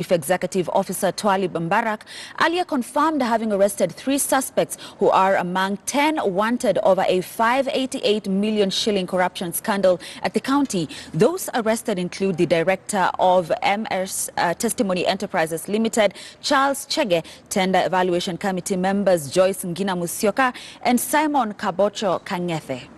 Chief Executive Officer Twalib Mbarak earlier confirmed having arrested 3 suspects who are among 10 wanted over a 588 million shilling corruption scandal at the county. Those arrested include the director of MS Testimony Enterprises Limited, Charles Chege, Tender Evaluation Committee members Joyce Ngina Musyoka and Simon Kabocho Kangethe.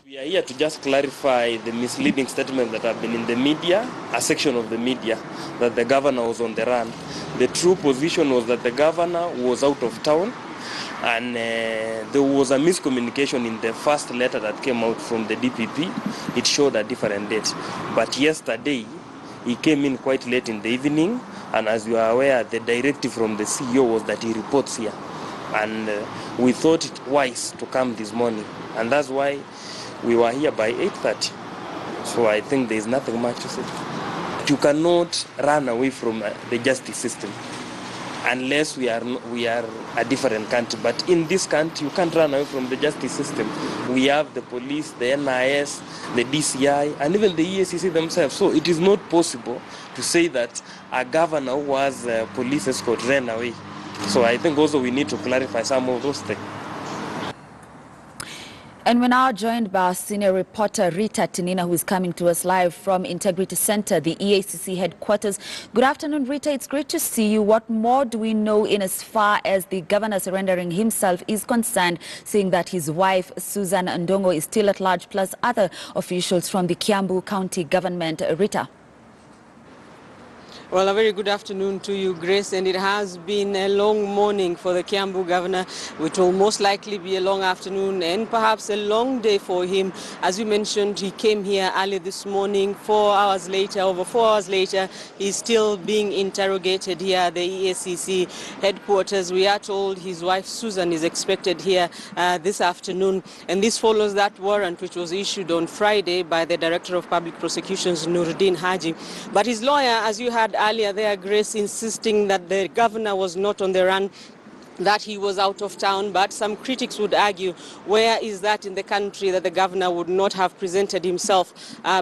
We are here to just clarify the misleading statements that have been in the media, a section of the media, that the governor was on the run. The true position was that the governor was out of town, and there was a miscommunication in the first letter that came out from the DPP. It showed a different date. But yesterday, he came in quite late in the evening, and as you are aware, the directive from the CEO was that he reports here. And we thought it wise to come this morning, and that's why we were here by 8:30. So I think there is nothing much to say. You cannot run away from the justice system unless we are a different country. But in this country, you can't run away from the justice system. We have the police, the NIS, the DCI, and even the EACC themselves. So it is not possible to say that a governor who was a police escort ran away. So I think also we need to clarify some of those things. And we're now joined by our senior reporter Rita Tinina, who is coming to us live from Integrity Center, the EACC headquarters. Good afternoon, Rita. It's great to see you. What more do we know in as far as the governor surrendering himself is concerned, seeing that his wife, Susan Ndongo, is still at large, plus other officials from the Kiambu County government? Rita. Well, a very good afternoon to you, Grace, and it has been a long morning for the Kiambu governor, which will most likely be a long afternoon and perhaps a long day for him. As you mentioned, he came here early this morning, 4 hours later, over 4 hours later, he's still being interrogated here at the EACC headquarters. We are told his wife Susan is expected here this afternoon, and this follows that warrant which was issued on Friday by the Director of Public Prosecutions, Nuruddin Haji. But his lawyer, as you had earlier there, Grace, insisting that the governor was not on the run, that he was out of town. But some critics would argue, where is that in the country that the governor would not have presented himself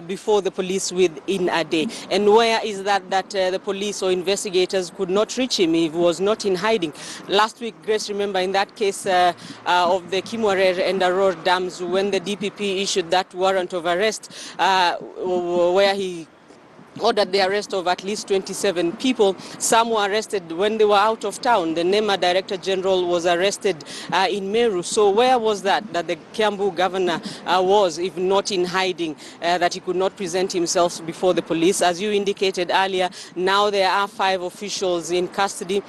before the police within a day? And where is that the police or investigators could not reach him if he was not in hiding? Last week, Grace, remember in that case of the Kimwarer and Aror dams, when the DPP issued that warrant of arrest where he ordered the arrest of at least 27 people. Some were arrested when they were out of town. The NEMA Director General was arrested in Meru. So where was that the Kiambu governor was, if not in hiding, that he could not present himself before the police? As you indicated earlier, now there are 5 officials in custody.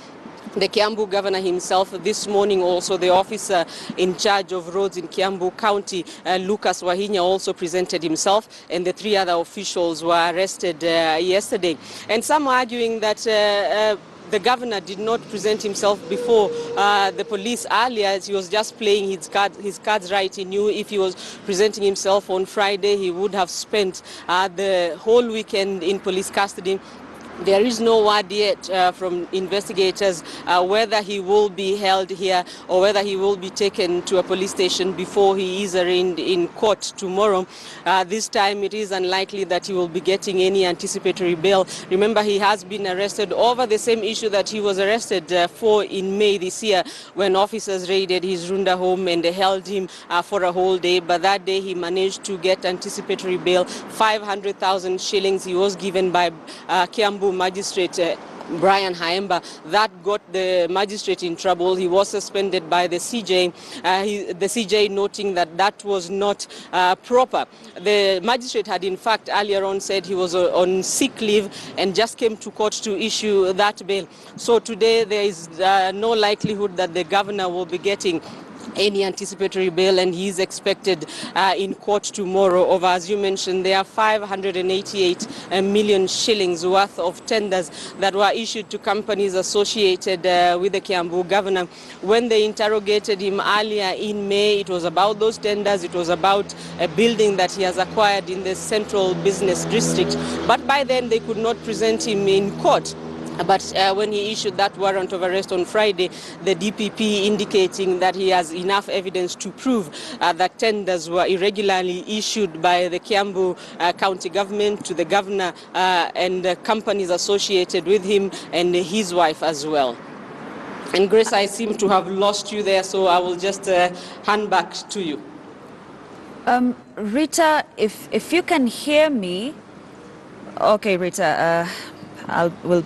The Kiambu governor himself, this morning also the officer in charge of roads in Kiambu County, Lucas Wahinya, also presented himself, and the 3 other officials were arrested yesterday. And some are arguing that the governor did not present himself before the police earlier, as he was just playing his cards right. He knew if he was presenting himself on Friday, he would have spent the whole weekend in police custody. There is no word yet from investigators whether he will be held here or whether he will be taken to a police station before he is arraigned in court tomorrow. This time it is unlikely that he will be getting any anticipatory bail. Remember, he has been arrested over the same issue that he was arrested for in May this year, when officers raided his Runda home and they held him for a whole day. But that day he managed to get anticipatory bail, 500,000 shillings. He was given by Kiambu Magistrate Brian Haemba. That got the magistrate in trouble. He was suspended by the CJ, the CJ noting that that was not proper. The magistrate had in fact earlier on said he was on sick leave and just came to court to issue that bail. So today there is no likelihood that the governor will be getting any anticipatory bail, and he is expected in court tomorrow. Over, as you mentioned, there are 588 million shillings worth of tenders that were issued to companies associated with the Kiambu governor. When they interrogated him earlier in May, it was about those tenders. It was about a building that he has acquired in the Central Business District. But by then they could not present him in court. But when he issued that warrant of arrest on Friday, the DPP indicating that he has enough evidence to prove that tenders were irregularly issued by the Kiambu county government to the governor and companies associated with him and his wife as well. And Grace, I seem to have lost you there, so I will just hand back to you. Rita, if you can hear me. Okay, Rita, we'll be